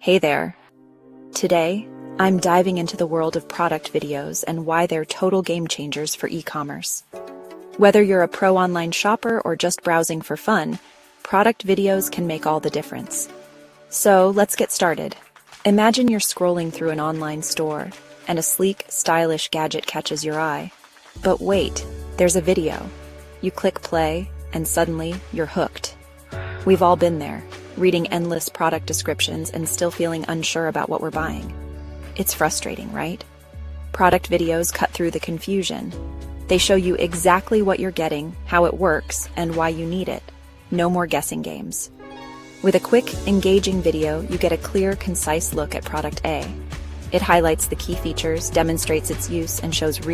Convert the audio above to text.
Hey there. Today, I'm diving into the world of product videos and why they're total game changers for e-commerce. Whether you're a pro online shopper or just browsing for fun, product videos can make all the difference. So let's get started. Imagine you're scrolling through an online store and a sleek, stylish gadget catches your eye. But wait, there's a video. You click play and suddenly you're hooked. We've all been there, reading endless product descriptions and still feeling unsure about what we're buying. It's frustrating, right? Product videos cut through the confusion. They show you exactly what you're getting, how it works, and why you need it. No more guessing games. With a quick, engaging video, you get a clear, concise look at product A. It highlights the key features, demonstrates its use, and shows real